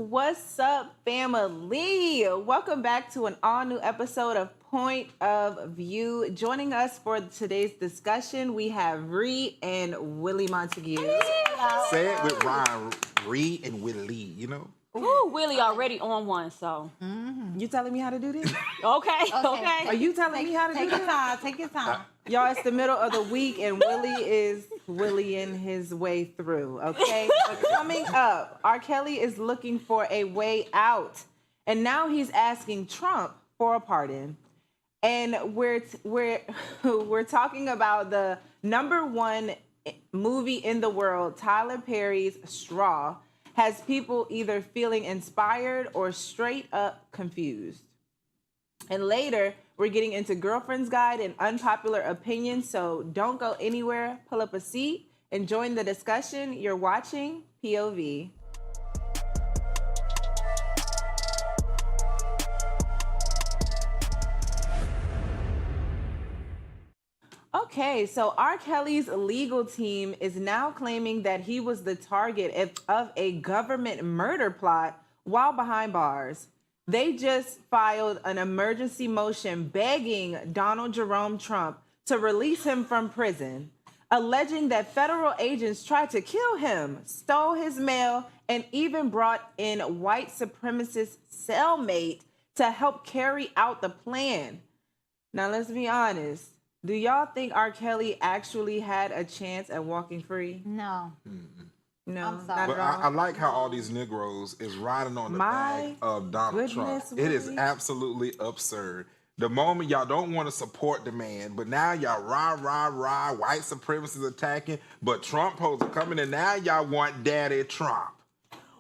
What's up, family? Welcome back to an all-new episode of Point of View. Joining us for today's discussion, we have Ree and Willie Montague. Say it with Ryan, Ree and Willie, you know? Ooh, Willie already on one, so. You telling me how to do this? Okay. Are you telling me how to do this? Take your time. Y'all, it's the middle of the week, and Willie is Willieing his way through, okay? But coming up, R. Kelly is looking for a way out, and now he's asking Trump for a pardon. And we're talking about the #1 movie in the world, Tyler Perry's Straw, has people either feeling inspired or straight up confused. And later, we're getting into Girlfriend's Guide and unpopular opinions, so don't go anywhere. Pull up a seat and join the discussion. You're watching POV. Okay, so R. Kelly's legal team is now claiming that he was the target of a government murder plot while behind bars. They just filed an emergency motion begging Donald Jerome Trump to release him from prison, alleging that federal agents tried to kill him, stole his mail, and even brought in white supremacist cellmate to help carry out the plan. Now, let's be honest. Do y'all think R. Kelly actually had a chance at walking free? No. No, I'm sorry. not But at all. I like how all these Negroes is riding on the back of Donald Trump. goodness, It is Willie. absolutely absurd. The moment y'all don't want to support the man, but now y'all rah, white supremacists attacking, but Trump supposed to come in, and now y'all want Daddy Trump.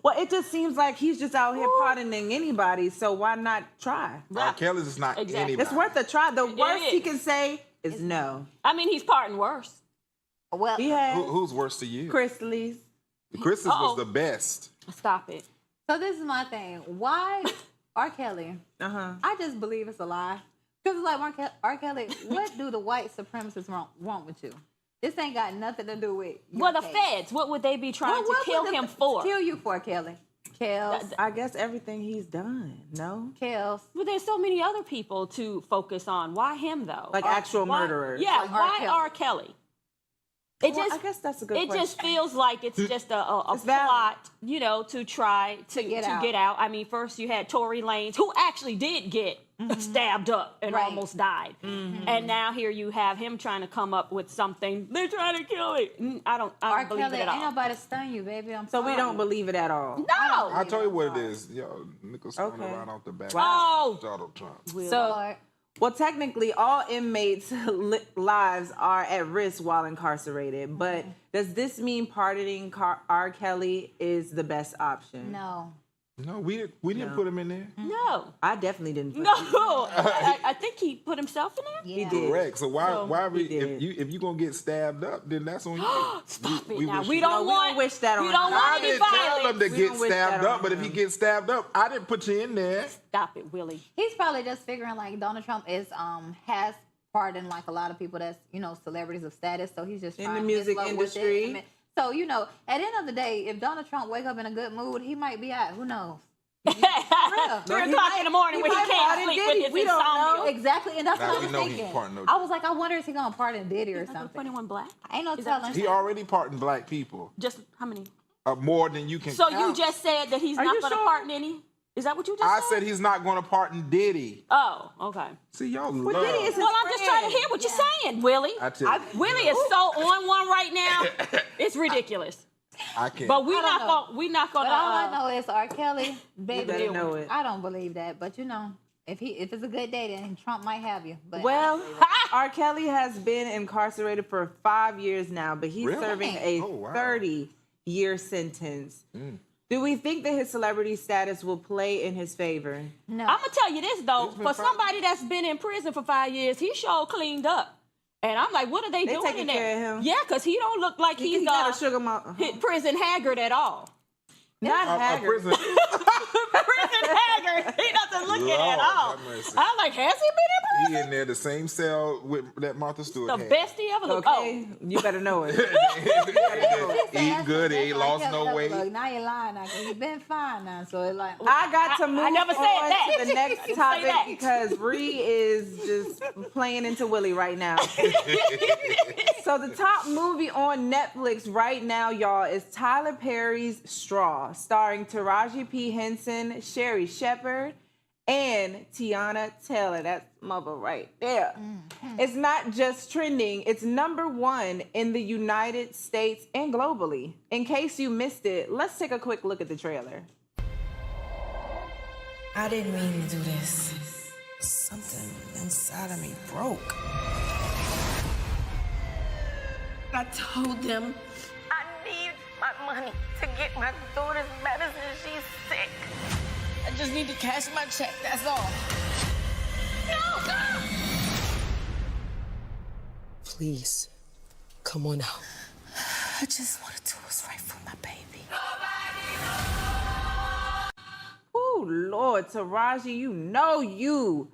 Well, it just seems like he's just out here pardoning anybody, so why not try? R. Kelly's is not Exactly. anybody. It's worth a try. The worst he is. can say is no. I mean, he's parting worse. Well, He had Who's worse to you? Chrisley's. Chris's was the best. Stop it. so this is my thing. Why R. Kelly? Uh-huh. I just believe it's a lie. Because it's like, R. Kelly, what do the white supremacists want with you? This ain't got nothing to do with your Well, the case. feds, what would they be trying to What kill would him they for? Kill you for, Kelly. Kels. I guess everything he's done, no? Kels. Well, there's so many other people to focus on. Why him, though? Like actual Why- murderers. Yeah, Like R. why Kelly. R. Kelly? It Well, just, I guess that's a good it question. just feels like it's just a It's valid. plot, you know, to try to get get out. out. I mean, first you had Tory Lanez, who actually did get stabbed up and Right. almost died. And now here you have him trying to come up with something. They're trying to kill me. I don't R. believe Kelly, it at ain't all. nobody stun you, baby. I'm So sorry. we don't believe it at all. No. I told you what it is. Yo, niggas throwing Okay. around off the back. Wow. of Donald Trump. So, Lord. well, technically, all inmates' lives are at risk while incarcerated. But does this mean pardoning R. Kelly is the best option? No. No, we didn't put him in there. No. I definitely didn't. put No. it. I think he put himself in there. Yeah. did. Correct. So why we he did. if you gonna get stabbed up, then that's on you. Stop it we now. wish We you- don't No, we want. don't wish that we on don't him. want I any didn't tell him violence. to We get don't wish stabbed that up, on but if he him. gets stabbed up, I didn't put you in there. Stop it, Willie. He's probably just figuring like Donald Trump is has pardoned like a lot of people that's celebrities of status, so he's just In trying the to music get slow with it. industry. I mean, so at the end of the day, if Donald Trump wake up in a good mood, he might be out. Who knows? 3 o'clock in the morning when he can't sleep with his We don't know. insomnia. Exactly, and that's Now what I we was know he thinking. pardoned no I was like, I wonder if he's gonna pardon Diddy or Like something. 21 black. Ain't no Is that telling. He already pardoned black people Just how many? more than you can. So you count. just said that he's Are not you going to sure? pardon any? Is that what you just I said? said he's not going to pardon Diddy. Oh, okay. See, y'all Diddy love. is Well, I'm just trying to hear what you're saying, Willie. I tell you, Willie is so on one right now. It's ridiculous. I can't. But we're I don't not going. We're not going But all I to. know is R. Kelly, baby. better know it. I don't believe that, but if it's a good day, then Trump might have you. But Well, R. Kelly has been incarcerated for 5 years now, but he's Really? serving a Oh, wow. 30-year sentence. Do we think that his celebrity status will play in his favor? no. I'm gonna tell you this though. been For fine. somebody that's been in prison for 5 years, he sure cleaned up. And I'm like, what are they doing taking in there? care of him. Yeah, because he don't look like He he's got a sugar mama. prison haggard at all. Not A Haggard. prison. Prison Haggard. He doesn't look it at Lord all. have mercy. I'm like, has he been in prison? He in there the same cell with that Martha Stewart The had. best he ever looked. Okay, you better know it. Eating good, he ain't lost no weight. Look, now you're lying now, 'cause you've been fine now. So it's like, I got to move I never said on that. to the I next didn't say that. topic because Ree is just playing into Willie right now. So the top movie on Netflix right now, y'all, is Tyler Perry's Straw, starring Taraji P. Henson, Sherry Shepherd, and Tiana Taylor. That's mother right there. It's not just trending, it's #1 in the United States and globally. In case you missed it, let's take a quick look at the trailer. I didn't mean to do this. Something inside of me broke. I told them I need my money to get my daughter's medicine. She's sick. I just need to cash my check, that's all. No! Please, come on out. I just want to do what's right for my baby. Oh, Lord, Taraji, you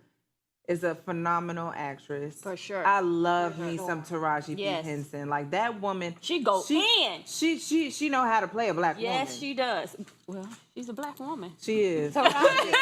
is a phenomenal actress. For sure. I love me some Taraji Yes. P. Henson. Like, that woman. She go in. She know how to play a black woman. Yes, she does. Well, she's a black woman. She is. Taraji,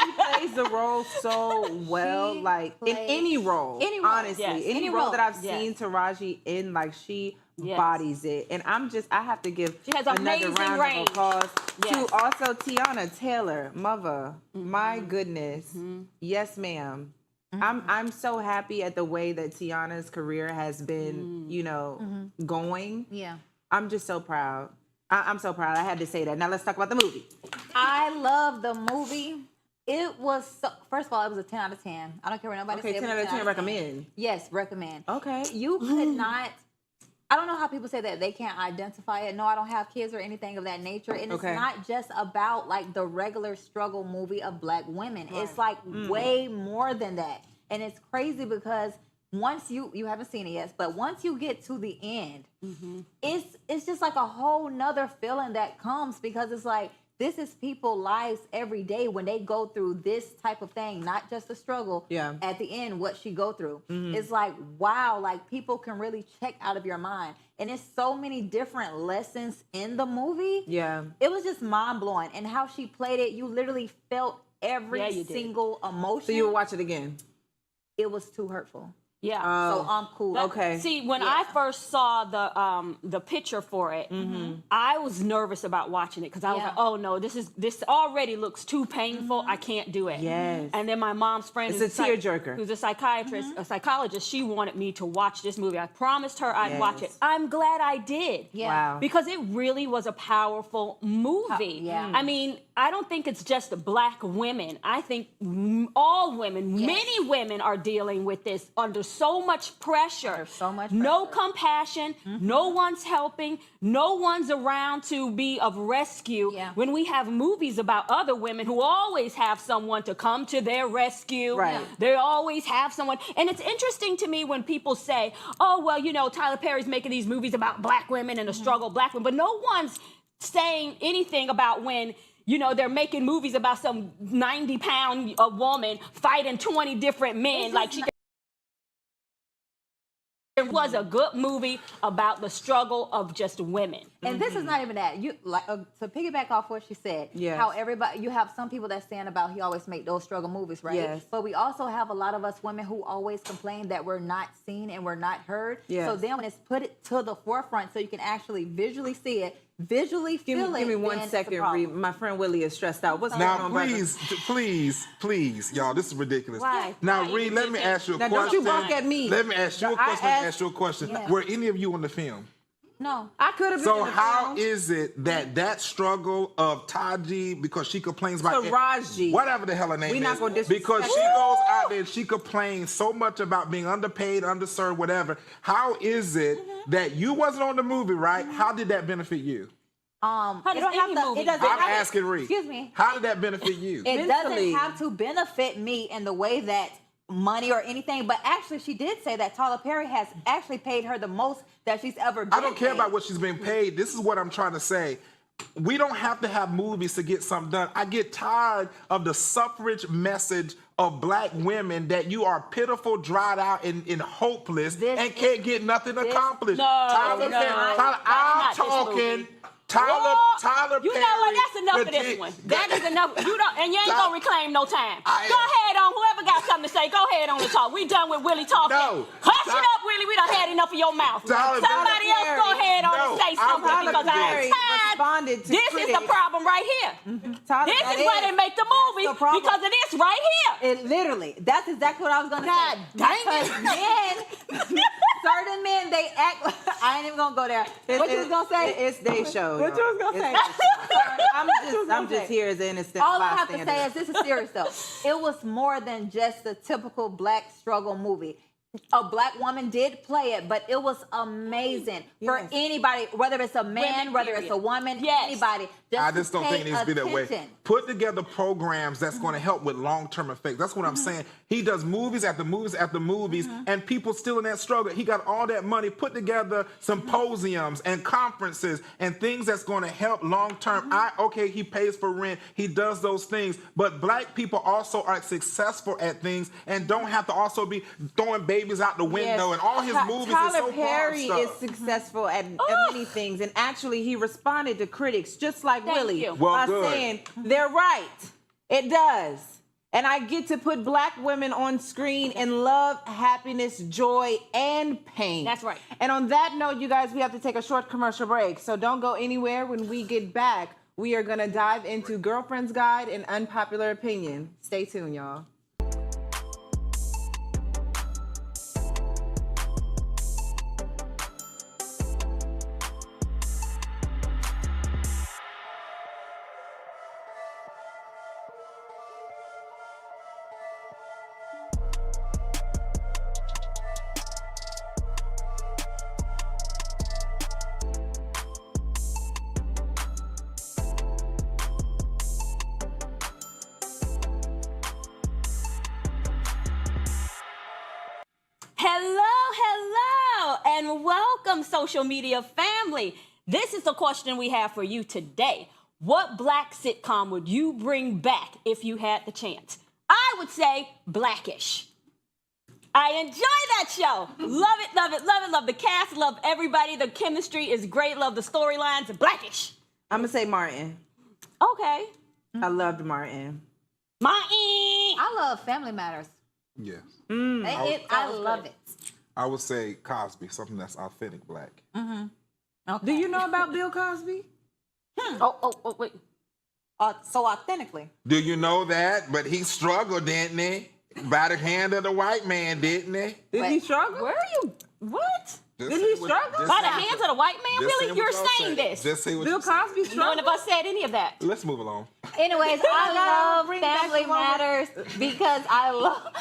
She plays the role so well, She like in plays any role. any role. Honestly, Yes. any Any role role. that I've Yes. seen Taraji in, like she Yes. bodies it, and I have to give She has another amazing round range. of applause Yes. to also Tiana Taylor, mother. My goodness, yes, ma'am. I'm so happy at the way that Tiana's career has been, going. yeah. I'm just so proud. I'm so proud. I had to say that. Now let's talk about the movie. I love the movie. It was, first of all, it was a 10 out of 10. I don't care what nobody Okay, says. 10 out of 10 recommend. Yes, recommend. Okay. You could not, I don't know how people say that they can't identify it. No, I don't have kids or anything of that nature. And Okay. it's not just about like the regular struggle movie of black women. It's like way more than that. And it's crazy because once you haven't seen it yet, but once you get to the end, it's just like a whole nother feeling that comes because it's like, this is people's lives every day when they go through this type of thing, not just the struggle. Yeah. At the end, what she go through. It's like, wow, like people can really check out of your mind. And it's so many different lessons in the movie. Yeah. It was just mind blowing. And how she played it, you literally felt every Yeah, you did. single emotion. So you will watch it again. It was too hurtful. Yeah. So I'm cool. That- Okay. See, when Yeah. I first saw the picture for it, I was nervous about watching it because I was Yeah. like, "Oh no, this already looks too painful. I can't do it." Yes. And then my mom's friend, It's who's a tearjerker. who's a psychiatrist, a psychologist, she wanted me to watch this movie. I promised her I'd watch it. Yes. I'm glad I did. Yeah. Wow. Because it really was a powerful movie. Yeah. I mean, I don't think it's just black women. I think all women, Yes. many women are dealing with this under so much pressure. Under so much No pressure. compassion. No one's helping. No one's around to be of rescue. Yeah. When we have movies about other women who always have someone to come to their rescue. Right. They always have someone. And it's interesting to me when people say, oh, well, Tyler Perry's making these movies about black women and the struggle of black women. But no one's saying anything about when they're making movies about some 90-pound woman fighting 20 different men. Like it was a good movie about the struggle of just women. And this is not even that. You like to piggyback off what she said. Yes. How you have some people that stand about he always make those struggle movies, right? Yes. But we also have a lot of us women who always complain that we're not seen and we're not heard. Yes. So then when it's put it to the forefront, so you can actually visually see it, visually feel it. Give me then 1 it's a second, problem. Ree. My friend Willie is stressed out. What's going Now, on, brother? please, y'all, this is ridiculous. Why? Now, Why? Ree, let me ask you a Now, question. don't you bark at me. Let me ask you a I question. Let me asked- ask you a question. Yeah. Were any of you on the film? No. I could have been So in the how film. is it that struggle of Taji, because she complains about Taraji. whatever the hell her name We is, not gonna disrespect because she her. goes out there and she complains so much about being underpaid, underserved, whatever. How is it that you wasn't on the movie, right? How did that benefit you? does It don't have any to. movie It doesn't. I'm have to- asking Ree. Excuse me. How did that benefit you? It Mentally. doesn't have to benefit me in the way that money or anything, but actually she did say that Tyler Perry has actually paid her the most that she's ever been I don't care paid. about what she's being paid. This is what I'm trying to say. we don't have to have movies to get something done. I get tired of the suffrage message of black women that you are pitiful, dried out, and hopeless, and can't get nothing accomplished. Tyler, I'm talking. Tyler You Perry, know what? That's enough of this one. That is enough. You don't, and you ain't gonna reclaim no time. Go ahead on. Whoever got something to say, go ahead on the talk. We done with Willie talking. No. Hush it up, Willie. We done had enough of your mouth. Somebody else go ahead on and say something because I'm tired. This is the problem right here. This is why they make the movie because of this right here. It literally. That's exactly what I was gonna say. Dang because certain men, they act. I ain't even gonna go there. What you was gonna say? It's their show. What you was gonna say? I'm just here as an innocent All I have to bystander. say is this is serious though. It was more than just a typical black struggle movie. A black woman did play it, but it was amazing for anybody, whether it's a man, whether it's a woman, anybody. I just don't think it needs to be that way. Put together programs that's going to help with long-term effects. That's what I'm saying. He does movies after movies after movies, and people still in that struggle. He got all that money. Put together symposiums and conferences and things that's going to help long-term. Okay, he pays for rent. He does those things. But black people also are successful at things and don't have to also be throwing babies out the window. And all his movies Tyler is so Perry far is successful at many things, and actually he responded to critics just like Willie by saying they're right. It does. And I get to put black women on screen in love, happiness, joy, and pain. That's right. And on that note, you guys, we have to take a short commercial break. So don't go anywhere. When we get back, we are going to dive into Girlfriend's Guide and Unpopular Opinion. Stay tuned, y'all. And welcome, social media family. This is the question we have for you today. What black sitcom would you bring back if you had the chance? I would say Blackish. I enjoy that show. Love it, love it, love it, love the cast, love everybody. The chemistry is great, love the storylines. Blackish. I'm going to say Martin. Okay. I loved Martin. Martin. I love Family Matters. Yes. I love it. I would say Cosby, something that's authentic black. Okay. Do you know about Bill Cosby? Oh, wait. So authentically. Do you know that? But he struggled, didn't he? By the hand of the white man, didn't he? Did he struggle? Where are you? What? Did he struggle? By the hands of the white man? Really? You're saying this? Just say what Bill Cosby No struggled? one of us said any of that. Let's move along. Anyways, I love Family Matters because I love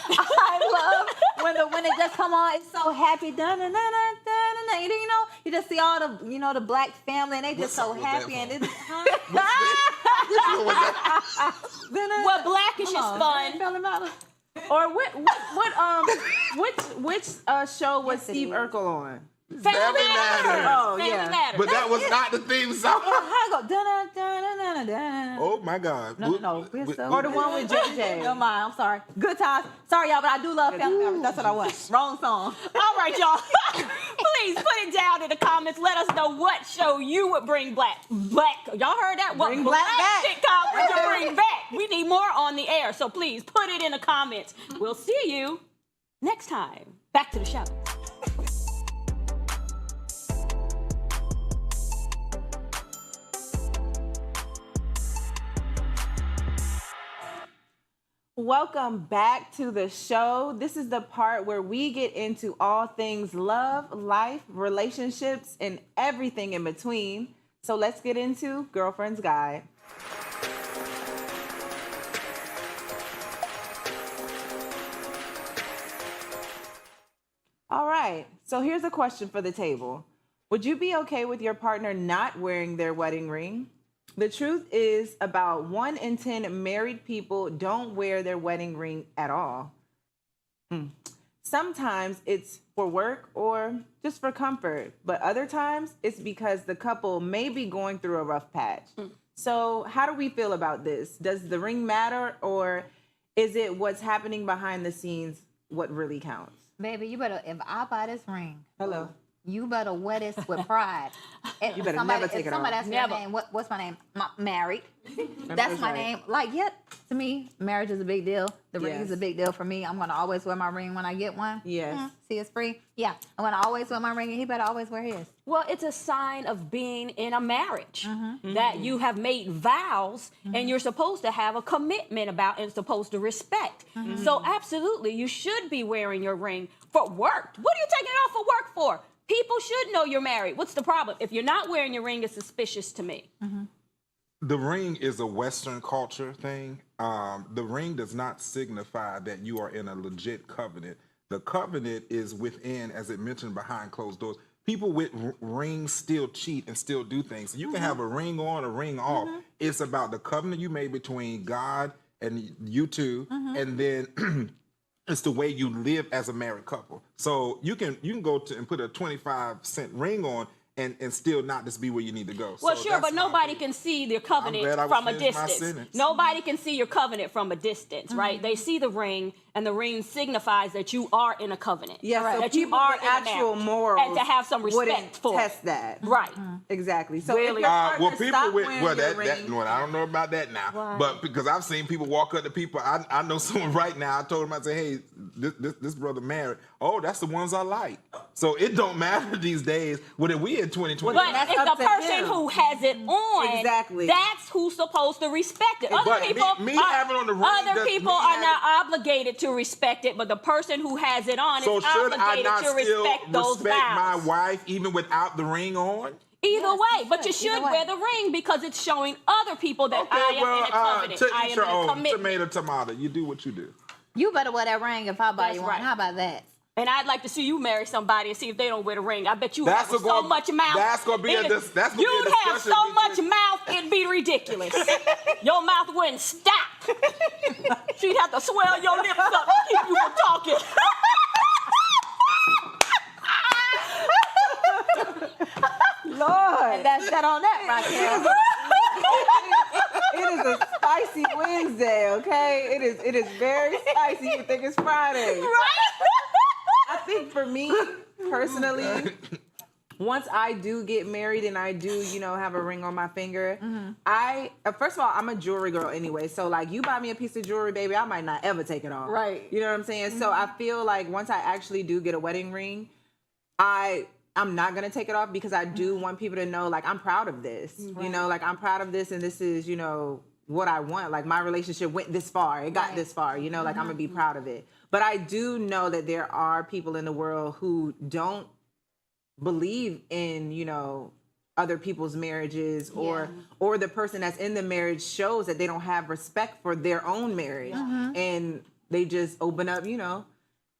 when it just come on. It's so happy. You just see all the the black family and they just so happy and it's Well, Blackish is fun. Family Matters. Or which show was Steve Urkel on? Family Matters. Oh, Family yeah. Matters. But that was not the theme song. I go dun-dun-dun-dun-dun-dun. Oh my God. No. Or the one with JJ. Never mind, I'm sorry. Good times. Sorry, y'all, but I do love Family Matters. That's what I want. Wrong song. All right, y'all. Please put it down in the comments. Let us know what show you would bring black. Y'all heard that? What Bring black black back. sitcom would you bring back? We need more on the air, so please put it in the comments. We'll see you next time. Back to the show. Welcome back to the show. This is the part where we get into all things love, life, relationships, and everything in between. So let's get into Girlfriend's Guide. All right, so here's a question for the table. Would you be okay with your partner not wearing their wedding ring? The truth is about 1 in 10 married people don't wear their wedding ring at all. sometimes it's for work or just for comfort, but other times it's because the couple may be going through a rough patch. So how do we feel about this? Does the ring matter, or is it what's happening behind the scenes what really counts? Baby, you better, if I buy this ring, Hello. you better wear this with pride. You better never take it off. Somebody asks me Never. my name, what's my name? Married. That's my right. name. Like, yeah, to me, marriage is a big deal. The ring Yes. is a big deal for me. I'm going to always wear my ring when I get one. Yes. See, it's free. Yeah, I'm going to always wear my ring, and he better always wear his. Well, it's a sign of being in a marriage that you have made vows and you're supposed to have a commitment about and supposed to respect. So absolutely, you should be wearing your ring for work. What are you taking it off for work for? People should know you're married. What's the problem? If you're not wearing your ring, it's suspicious to me. The ring is a Western culture thing. The ring does not signify that you are in a legit covenant. The covenant is within, as it mentioned, behind closed doors. People with rings still cheat and still do things. So you can have a ring on, a ring off. It's about the covenant you made between God and you two, and then it's the way you live as a married couple. So you can go to and put a 25-cent ring on and still not just be where you need to go. Well, So sure, that's but my nobody opinion. can see your covenant glad I from a finished my distance. sentence. Nobody can see your covenant from a distance, right? They see the ring, and the ring signifies that you are in a covenant. Yeah, so that you people are with in a actual marriage, morals and to have some respect wouldn't for test it. that. Right. Exactly. So Really? if your partner Well, people stop with wearing well, your that ring, well, I don't know about that now, Why? but because I've seen people walk up to people. I know someone right now. I told him, I said, hey, this brother married. Oh, that's the ones I like. So it don't matter these days. What we in 2020? But that's if up the to person him. who has it on, Exactly. that's who's supposed to respect it. Other But me people, having on the ring other does- people me are having- not obligated to respect it, but the person who has it on So is should I obligated not to still respect those respect my vows. wife even without the ring on? Either Yes, way, you but you should. Either should way. wear the ring because it's showing other people that I am in a covenant. to I each am your in a own. commitment. Tomato. You do what you do. You better wear that ring if I buy That's you one. right. How about that? And I'd like to see you marry somebody and see if they don't wear the ring. I bet you That's have so gonna- much mouth. that's gonna be a It- dis- that's gonna be a You'd have discussion so much between- mouth, it'd be ridiculous. Your mouth wouldn't stop. She'd have to swell your lips up to keep you from talking. Lord, That's that on that right there. it is a spicy Wednesday. Okay, it is very spicy. You think it's Friday? I think for me personally, once I do get married and I do, have a ring on my finger, I first of all, I'm a jewelry girl anyway. So like, you buy me a piece of jewelry, baby, I might not ever take it off. Right. You know what I'm saying? So I feel like once I actually do get a wedding ring, I'm not gonna take it off because I do want people to know, like, I'm proud of this. Like, I'm proud of this, and this is, what I want. Like, my relationship went this far. It got this far. Like, I'm gonna be proud of it. But I do know that there are people in the world who don't believe in, other people's marriages, or the person that's in the marriage shows that they don't have respect for their own marriage, and they just open up,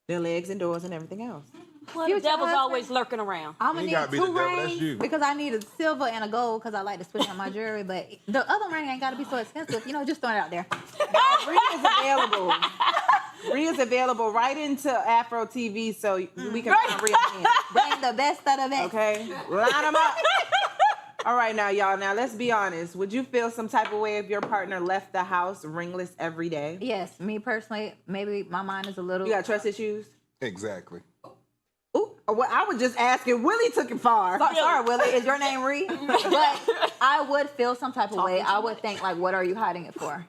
their legs and doors and everything else. Well, the Future devil's husband. always lurking around. I'm You gonna gotta need be two the devil, that's rings you. because I need a silver and a gold because I like to switch on my jewelry. But the other ring ain't gotta be so expensive. Just throwing it out there. Rhea is available. Rhea's available right into Afro TV, so we can find Rhea in. Bring the best of the best. Okay, line them up. All right, now y'all. Now let's be honest. Would you feel some type of way if your partner left the house ringless every day? Yes, me personally, maybe my mind is a little. You got trust issues? Exactly. Ooh, well, I was just asking. Willie took it far. Sorry, Willie. Is your name Ree? But I would feel some type of way. I would think like, what are you hiding it for?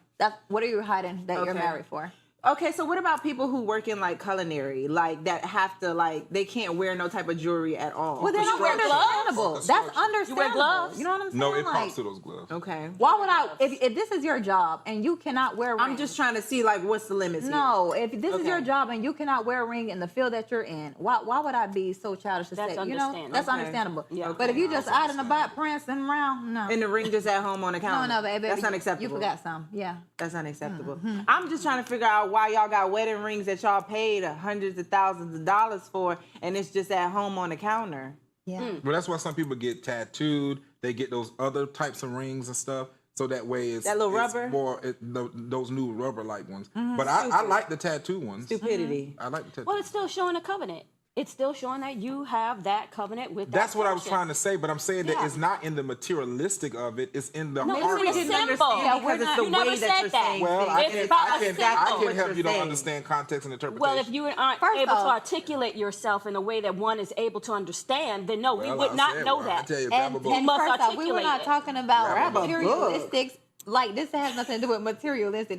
What are you hiding that you're Okay. married for? Okay, so what about people who work in like culinary, like that have to they can't wear no type of jewelry at all? Well, then that's wear gloves? understandable. That's understandable. gloves? You know what I'm saying? No, it Like, comes to those gloves. Okay. why would I? If this is your job and you cannot wear a ring, I'm just trying to see what's the limits. No, if this is your Okay. job and you cannot wear a ring in the field that you're in, why would I be so childish to That's say, understandable. that's Okay. understandable. Yeah. But if you just out and about prancing around, no. And the ring just at home on the No, counter. no, baby. That's you- unacceptable. You forgot some. Yeah. That's unacceptable. I'm just trying to figure out why y'all got wedding rings that y'all paid hundreds of thousands of dollars for, and it's just at home on the counter. Yeah. Well, that's why some people get tattooed. They get those other types of rings and stuff. So that way it's that little it's rubber, more those new rubber like ones. But I like the tattoo ones. stupidity. I like the tattoo. Well, it's still showing a covenant. It's still showing that you have that covenant with that That's what I was person. trying to say, but I'm saying that Yeah. it's not in the materialistic of it. It's in the No, heart. it's of in it. the symbol. Yeah, because it's the You never way that said you're that. saying Well, things. It's about a I symbol. can help you to saying. understand context and interpretation. Well, if you aren't First able to off- articulate yourself in a way that one is able to understand, then no, we would not know I that. tell you, grab a book. You must first off, we were articulate not it. talking about Grab a book. materialistics. Like this has nothing to do with materialistic.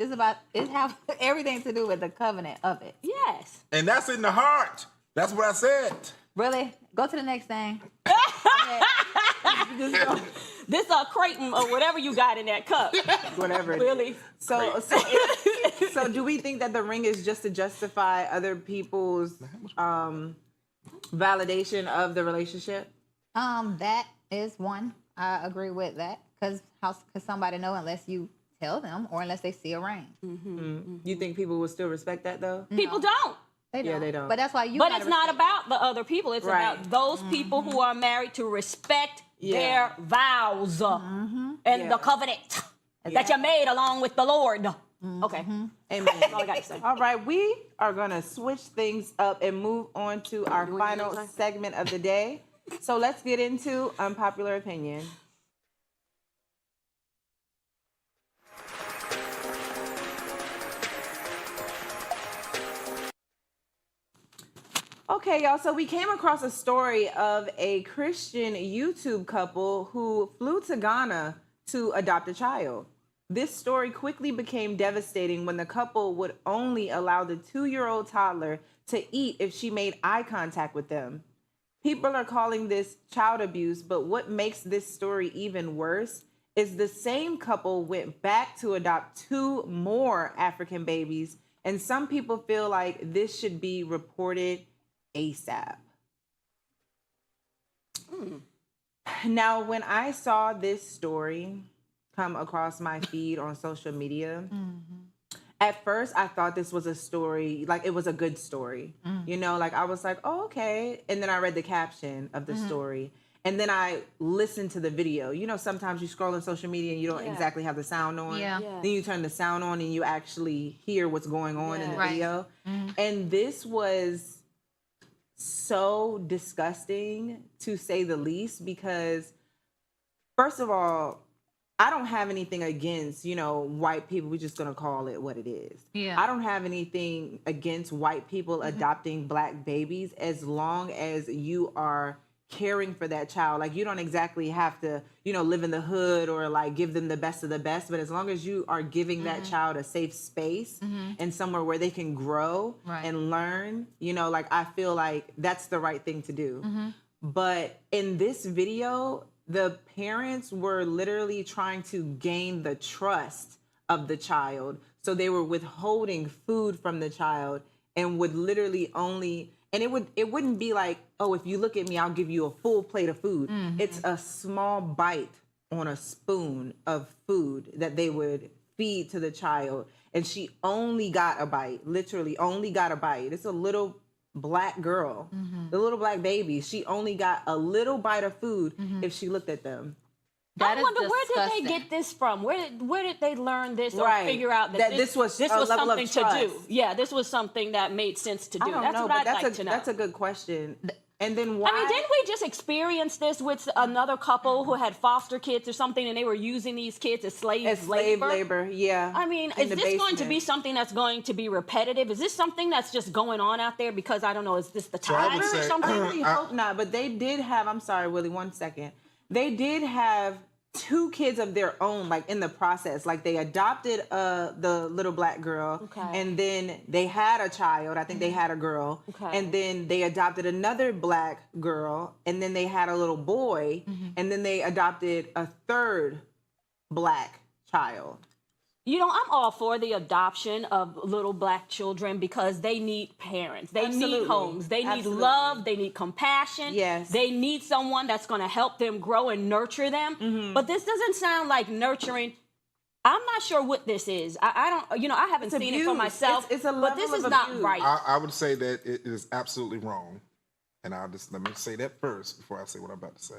It has everything to do with the covenant of it. Yes. And that's in the heart. That's what I said. Really? Go to the next thing. This Creighton or whatever you got in that cup. Whatever. Really? So do we think that the ring is just to justify other people's validation of the relationship? That is one. I agree with that. Because how could somebody know unless you tell them or unless they see a ring? You think people will still respect that though? People don't. They don't. Yeah, they don't. But that's why you. But gotta it's not respect about the other people. It's Right. about those people who are married to respect their vows and Yeah. the covenant that you made along with the Lord. Okay. Amen. That's all I got to say. All right, we are going to switch things up and move on to our final segment of the day. So let's get into unpopular opinion. Okay, y'all. So we came across a story of a Christian YouTube couple who flew to Ghana to adopt a child. This story quickly became devastating when the couple would only allow the 2-year-old toddler to eat if she made eye contact with them. People are calling this child abuse, but what makes this story even worse is the same couple went back to adopt 2 more African babies, and some people feel like this should be reported ASAP. Now, when I saw this story come across my feed on social media, at first I thought this was a story, like it was a good story. You know, like I was like, oh, okay. And then I read the caption of the story. And then I listened to the video. You know, sometimes you scroll on social media and you don't exactly have the sound on. Yeah. Then you turn the sound on and you actually hear what's going on in the Right. video. And this was so disgusting, to say the least, because first of all, I don't have anything against, you know, white people. We're just going to call it what it is. Yeah. I don't have anything against white people adopting black babies as long as you are caring for that child. Like, you don't exactly have to, you know, live in the hood or like give them the best of the best, but as long as you are giving that child a safe space and somewhere where they can grow and learn, you know, like I feel like that's the right thing to do. But in this video, the parents were literally trying to gain the trust of the child. So they were withholding food from the child and would literally only, and it wouldn't be like, oh, if you look at me, I'll give you a full plate of food. It's a small bite on a spoon of food that they would feed to the child. And she only got a bite, literally only got a bite. It's a little black girl, the little black baby. She only got a little bite of food if she looked at them. I wonder, where did they get this from? Where did they learn this or figure out that this was a level something of to trust? do? Yeah, this was something that made sense to do. I don't That's know, what but I'd like to know. That's a good question. And then why? I mean, didn't we just experience this with another couple who had foster kids or something, and they were using these kids as slave labor? Yeah. I mean, in is the this going to basement. be something that's going to be repetitive? Is this something that's just going on out there because, I don't know, is this the So I time would or say- something? I really hope not, but they did have, I'm sorry, Willie, 1 second. They did have 2 kids of their own, like in the process. Like they adopted the little black girl, and then they had a child. I think they had a girl, and then they adopted another black girl, and then they had a little boy, and then they adopted a 3rd black child. You know, I'm all for the adoption of little black children because they need parents. They Absolutely. need homes. They need Absolutely. love. They need compassion. Yes. They need someone that's going to help them grow and nurture them. But this doesn't sound like nurturing. I'm not sure what this is. I don't, you know, I haven't seen it for abuse. myself. It's a but this level is of not abuse. right. I would say that it is absolutely wrong. And let me say that first before I say what I'm about to say.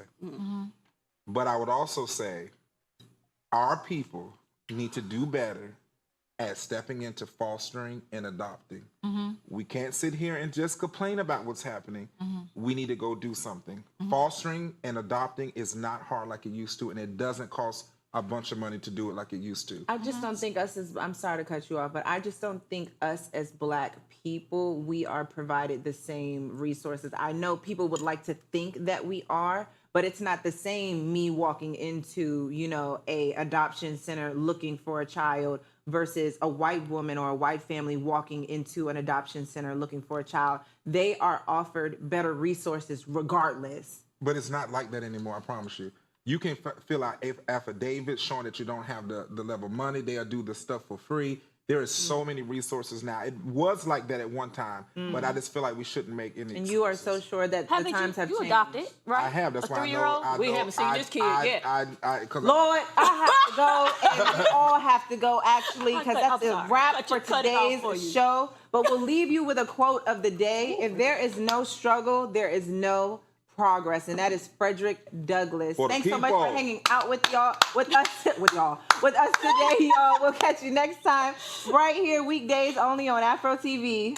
But I would also say our people need to do better at stepping into fostering and adopting. We can't sit here and just complain about what's happening. We need to go do something. Fostering and adopting is not hard like it used to, and it doesn't cost a bunch of money to do it like it used to. I just don't think us as, I'm sorry to cut you off, but I just don't think us as Black people, we are provided the same resources. I know people would like to think that we are, but it's not the same me walking into, you know, a adoption center looking for a child versus a white woman or a white family walking into an adoption center looking for a child. They are offered better resources regardless. But it's not like that anymore, I promise you. You can fill out affidavits showing that you don't have the level of money. They'll do the stuff for free. There is so many resources now. It was like that at one time, but I just feel like we shouldn't make any And you are so sure that the times have you changed. adopted, right? I have. That's a why 3-year-old? I know. We haven't seen this kid yet. Lord, I have to go, and we all have to go, actually, because that's a wrap for today's show. But we'll leave you with a quote of the day. If there is no struggle, there is no progress, and that is Frederick Douglass. Thanks so much for hanging out with us today, y'all. We'll catch you next time right here, weekdays only on Afro TV.